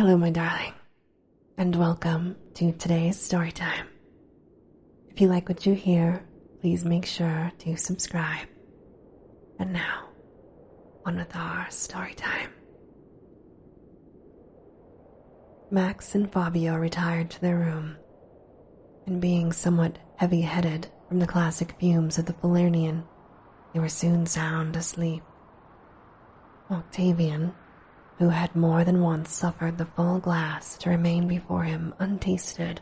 Hello, my darling, and welcome to today's story time. If you like what you hear, please make sure to subscribe. And now, on with our story time. Max and Fabio retired to their room, and being somewhat heavy-headed from the classic fumes of the Falernian, they were soon sound asleep. Octavian, who had more than once suffered the full glass to remain before him untasted,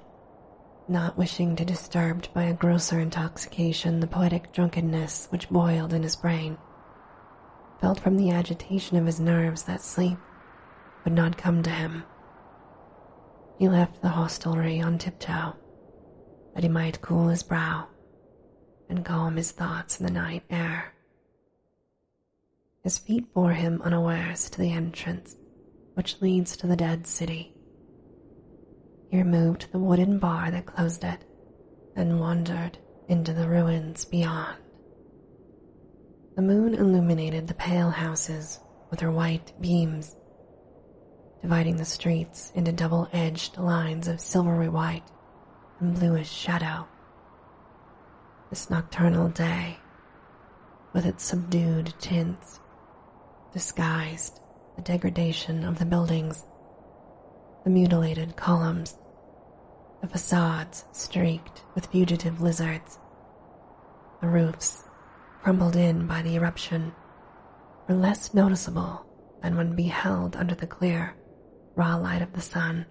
not wishing to disturb by a grosser intoxication the poetic drunkenness which boiled in his brain, felt from the agitation of his nerves that sleep would not come to him. He left the hostelry on tiptoe, that he might cool his brow and calm his thoughts in the night air. His feet bore him unawares to the entrance which leads to the dead city. He removed the wooden bar that closed it and wandered into the ruins beyond. The moon illuminated the pale houses with her white beams, dividing the streets into double-edged lines of silvery white and bluish shadow. This nocturnal day, with its subdued tints, disguised the degradation of the buildings, the mutilated columns, the facades streaked with fugitive lizards, the roofs, crumbled in by the eruption, were less noticeable than when beheld under the clear, raw light of the sun.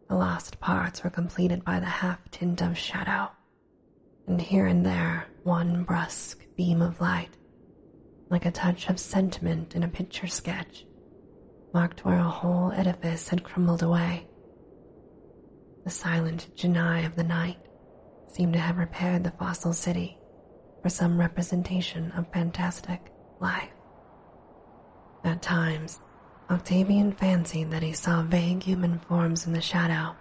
The lost parts were completed by the half-tint of shadow, and here and there one brusque beam of light, like a touch of sentiment in a picture sketch, marked where a whole edifice had crumbled away. The silent genii of the night seemed to have repaired the fossil city for some representation of fantastic life. At times, Octavian fancied that he saw vague human forms in the shadow,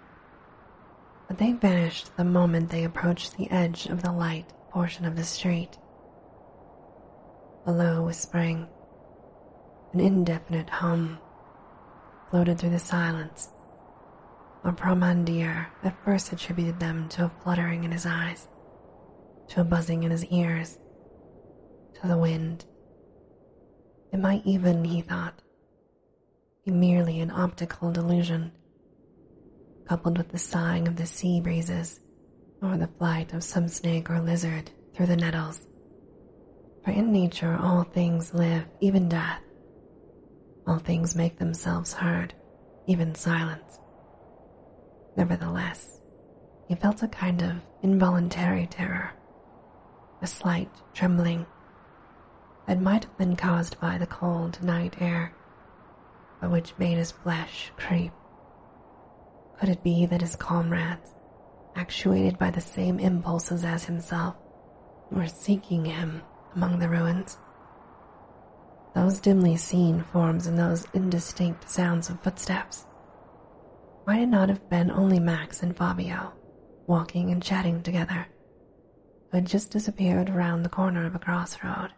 but they vanished the moment they approached the edge of the light portion of the street. A low whispering, an indefinite hum, floated through the silence, while Promandier at first attributed them to a fluttering in his eyes, to a buzzing in his ears, to the wind. It might even, he thought, be merely an optical delusion, coupled with the sighing of the sea breezes or the flight of some snake or lizard through the nettles. For in nature all things live, even death. All things make themselves heard, even silence. Nevertheless, he felt a kind of involuntary terror, a slight trembling that might have been caused by the cold night air, but which made his flesh creep. Could it be that his comrades, actuated by the same impulses as himself, were seeking him among the ruins? Those dimly seen forms and those indistinct sounds of footsteps, might it not have been only Max and Fabio, walking and chatting together, who had just disappeared around the corner of a crossroad?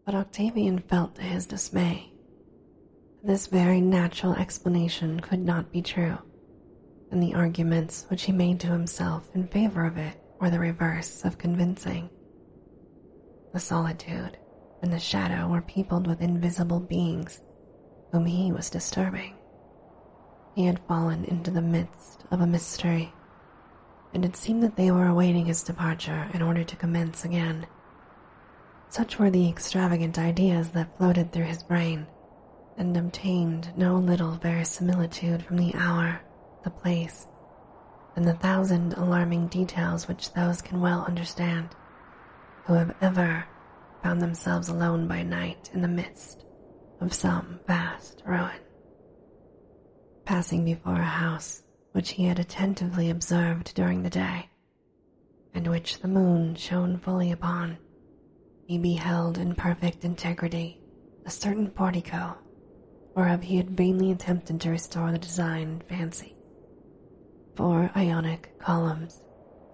But Octavian felt to his dismay that this very natural explanation could not be true, and the arguments which he made to himself in favor of it were the reverse of convincing. The solitude and the shadow were peopled with invisible beings whom he was disturbing. He had fallen into the midst of a mystery, and it seemed that they were awaiting his departure in order to commence again. Such were the extravagant ideas that floated through his brain, and obtained no little verisimilitude from the hour, the place, and the thousand alarming details which those can well understand who have ever found themselves alone by night in the midst of some vast ruin. Passing before a house which he had attentively observed during the day, and which the moon shone fully upon, he beheld in perfect integrity a certain portico, whereof he had vainly attempted to restore the design and fancy. 4 Ionic columns,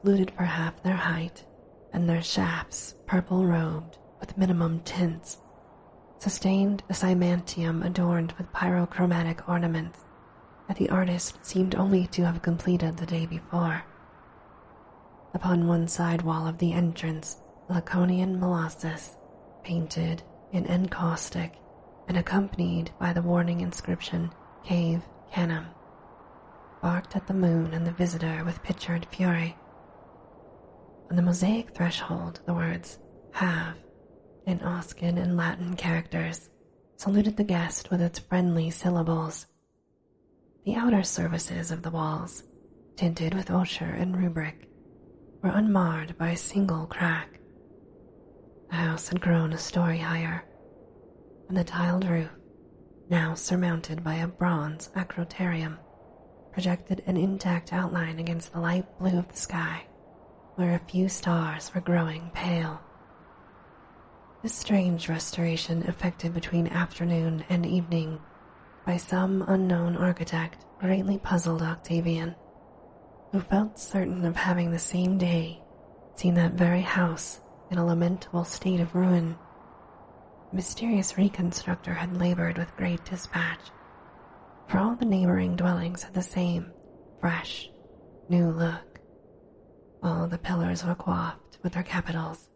fluted for half their height, and their shafts purple-robed with minimum tints, sustained a cymantium adorned with pyrochromatic ornaments that the artist seemed only to have completed the day before. Upon one side wall of the entrance, a Laconian molossus, painted in encaustic and accompanied by the warning inscription Cave Canem, barked at the moon and the visitor with pictured fury. On the mosaic threshold, the words "have" in Oscan and Latin characters saluted the guest with its friendly syllables. The outer surfaces of the walls, tinted with ochre and rubric, were unmarred by a single crack. The house had grown a story higher, and the tiled roof, now surmounted by a bronze acrotarium, projected an intact outline against the light blue of the sky, where a few stars were growing pale. This strange restoration effected between afternoon and evening by some unknown architect greatly puzzled Octavian, who felt certain of having the same day seen that very house in a lamentable state of ruin. The mysterious reconstructor had labored with great dispatch, for all the neighboring dwellings had the same fresh, new look. All the pillars were coiffed with their capitals.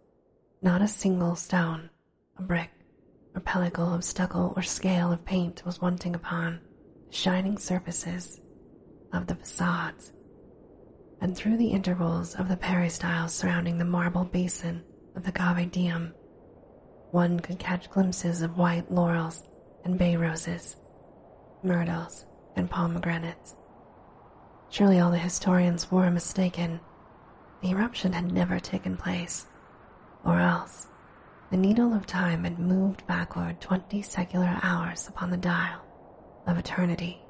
Not a single stone, a brick, or pellicle of stucco or scale of paint was wanting upon the shining surfaces of the facades, and through the intervals of the peristyles surrounding the marble basin of the Cave Diem, one could catch glimpses of white laurels and bay roses, myrtles and pomegranates. Surely all the historians were mistaken. The eruption had never taken place, or else the needle of time had moved backward 20 secular hours upon the dial of eternity.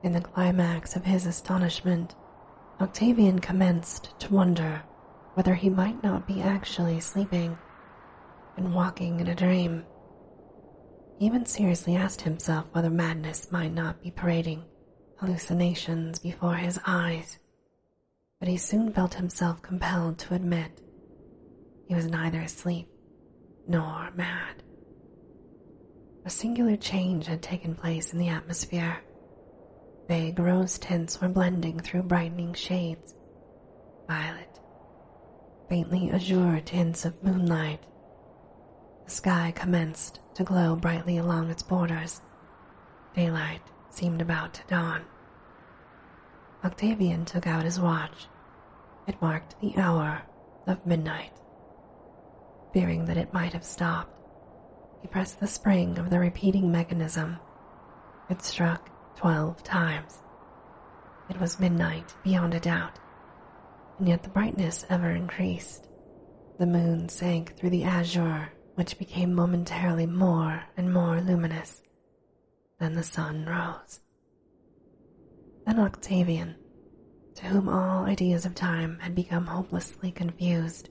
In the climax of his astonishment, Octavian commenced to wonder whether he might not be actually sleeping and walking in a dream. He even seriously asked himself whether madness might not be parading hallucinations before his eyes, but he soon felt himself compelled to admit he was neither asleep nor mad. A singular change had taken place in the atmosphere. Vague rose tints were blending through brightening shades, violet, faintly azure tints of moonlight. The sky commenced to glow brightly along its borders. Daylight seemed about to dawn. Octavian took out his watch. It marked the hour of midnight. Fearing that it might have stopped, he pressed the spring of the repeating mechanism. It struck 12 times. It was midnight beyond a doubt, and yet the brightness ever increased. The moon sank through the azure, which became momentarily more and more luminous. Then the sun rose. Then Octavian, to whom all ideas of time had become hopelessly confused,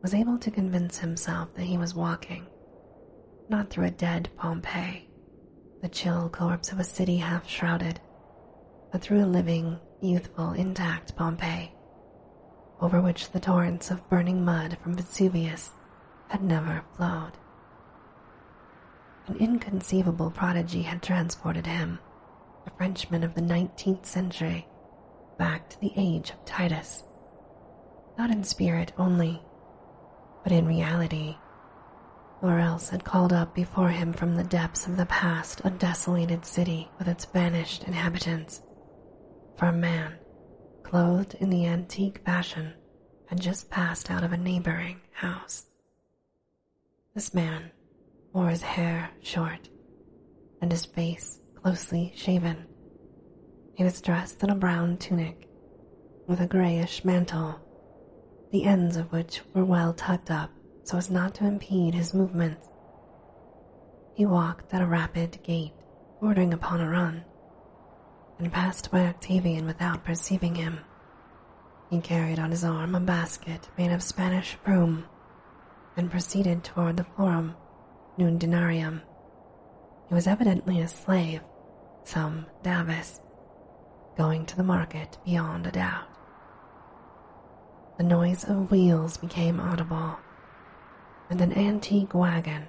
was able to convince himself that he was walking, not through a dead Pompeii, the chill corpse of a city half shrouded, but through a living, youthful, intact Pompeii, over which the torrents of burning mud from Vesuvius had never flowed. An inconceivable prodigy had transported him, a Frenchman of the 19th century, back to the age of Titus, not in spirit only, but in reality, or else had called up before him from the depths of the past a desolated city with its vanished inhabitants. For a man, clothed in the antique fashion, had just passed out of a neighboring house. This man wore his hair short and his face closely shaven. He was dressed in a brown tunic with a grayish mantle, the ends of which were well tucked up so as not to impede his movements. He walked at a rapid gait, bordering upon a run, and passed by Octavian without perceiving him. He carried on his arm a basket made of Spanish broom and proceeded toward the Forum Nundinarium. He was evidently a slave, some Davis, going to the market beyond a doubt. The noise of wheels became audible, and an antique wagon,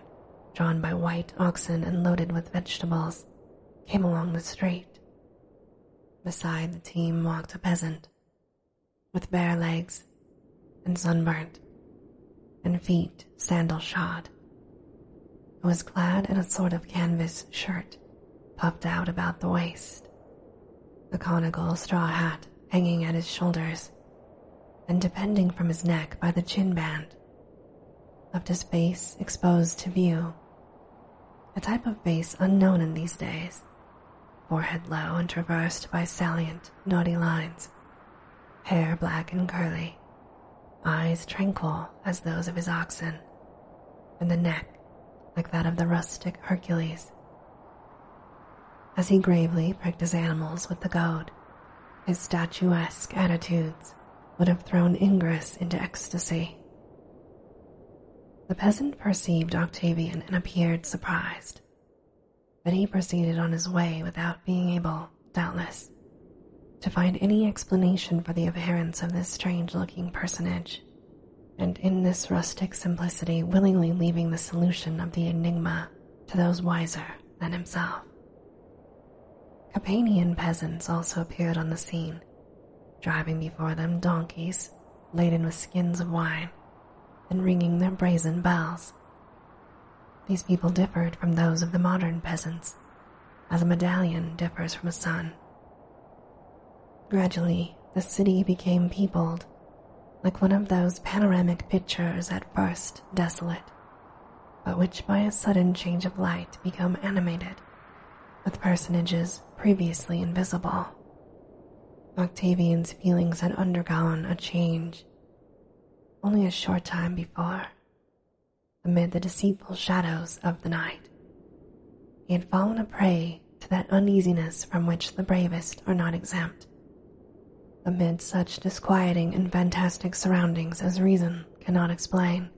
drawn by white oxen and loaded with vegetables, came along the street. Beside the team walked a peasant, with bare legs and sunburnt, and feet sandal-shod, who was clad in a sort of canvas shirt puffed out about the waist, a conical straw hat hanging at his shoulders, and depending from his neck by the chin-band, left his face exposed to view, a type of face unknown in these days, forehead low and traversed by salient, naughty lines, hair black and curly, eyes tranquil as those of his oxen, and the neck like that of the rustic Hercules. As he gravely pricked his animals with the goad, his statuesque attitudes would have thrown Ingress into ecstasy. The peasant perceived Octavian and appeared surprised, but he proceeded on his way without being able, doubtless, to find any explanation for the appearance of this strange-looking personage, and in this rustic simplicity willingly leaving the solution of the enigma to those wiser than himself. Capanian peasants also appeared on the scene, driving before them donkeys laden with skins of wine and ringing their brazen bells. These people differed from those of the modern peasants, as a medallion differs from a sun. Gradually, the city became peopled, like one of those panoramic pictures at first desolate, but which by a sudden change of light become animated, with personages previously invisible. Octavian's feelings had undergone a change. Only a short time before, amid the deceitful shadows of the night, he had fallen a prey to that uneasiness from which the bravest are not exempt, amid such disquieting and fantastic surroundings as reason cannot explain.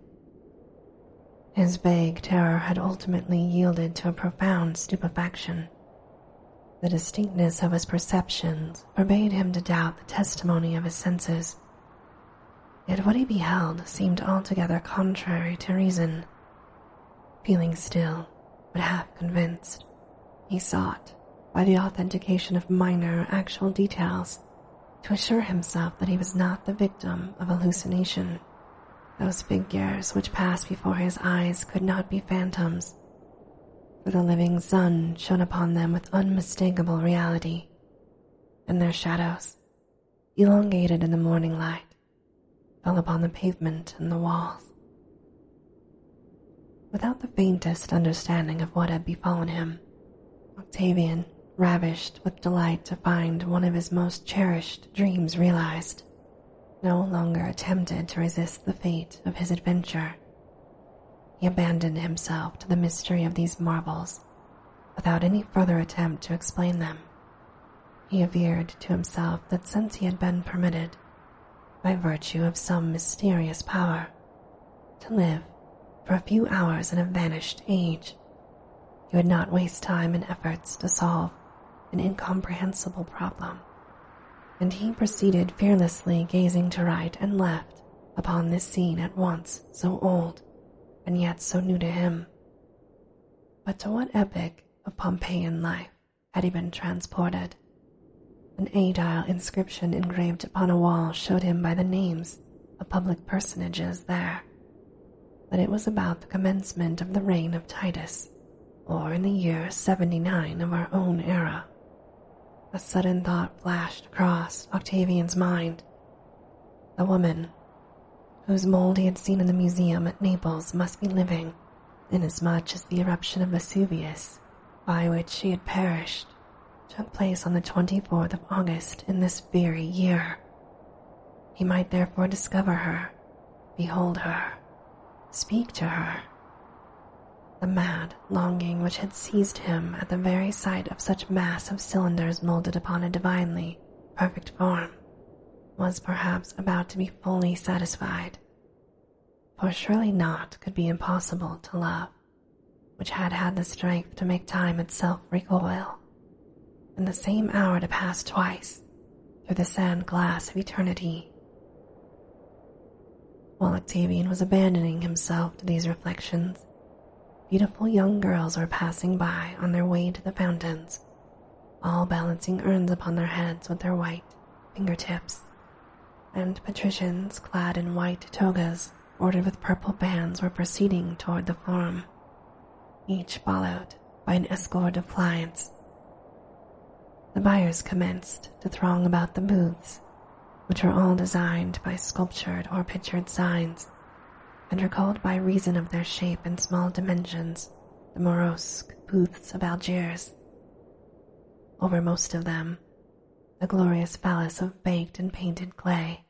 His vague terror had ultimately yielded to a profound stupefaction. The distinctness of his perceptions forbade him to doubt the testimony of his senses. Yet what he beheld seemed altogether contrary to reason. Feeling still, but half convinced, he sought, by the authentication of minor actual details, to assure himself that he was not the victim of hallucination. Those figures which passed before his eyes could not be phantoms, for the living sun shone upon them with unmistakable reality, and their shadows, elongated in the morning light, fell upon the pavement and the walls. Without the faintest understanding of what had befallen him, Octavian, ravished with delight to find one of his most cherished dreams realized, no longer attempted to resist the fate of his adventure. He abandoned himself to the mystery of these marvels, without any further attempt to explain them. He averred to himself that since he had been permitted, by virtue of some mysterious power, to live for a few hours in a vanished age, he would not waste time in efforts to solve an incomprehensible problem, and he proceeded fearlessly gazing to right and left upon this scene at once so old and yet so new to him. But to what epoch of Pompeian life had he been transported? An agile inscription engraved upon a wall showed him by the names of public personages there that it was about the commencement of the reign of Titus, or in the year 79 of our own era. A sudden thought flashed across Octavian's mind. The woman whose mold he had seen in the museum at Naples must be living, inasmuch as the eruption of Vesuvius, by which she had perished, took place on the 24th of August in this very year. He might therefore discover her, behold her, speak to her. The mad longing which had seized him at the very sight of such mass of cylinders molded upon a divinely perfect form was perhaps about to be fully satisfied, for surely naught could be impossible to love, which had had the strength to make time itself recoil, and the same hour to pass twice through the sand glass of eternity. While Octavian was abandoning himself to these reflections, beautiful young girls were passing by on their way to the fountains, all balancing urns upon their heads with their white fingertips, and patricians clad in white togas bordered with purple bands were proceeding toward the forum, each followed by an escort of clients. The buyers commenced to throng about the booths, which were all designed by sculptured or pictured signs, and are called by reason of their shape and small dimensions the Morosque booths of Algiers. Over most of them, the glorious phallus of baked and painted clay,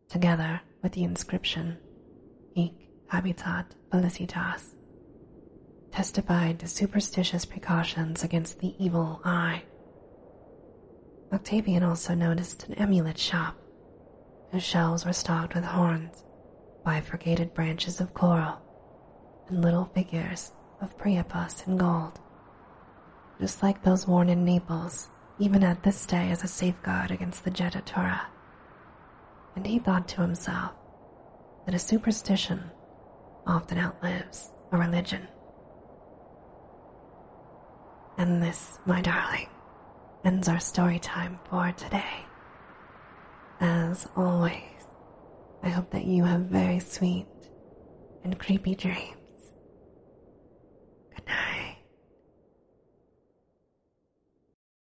together with the inscription Hic habitat felicitas, testified to superstitious precautions against the evil eye. Octavian also noticed an amulet shop, whose shelves were stocked with horns, bifurcated branches of coral, and little figures of Priapus in gold, just like those worn in Naples, even at this day as a safeguard against the jettatura. And he thought to himself that a superstition often outlives a religion. And this, my darling, ends our story time for today. As always, I hope that you have very sweet and creepy dreams. Good night.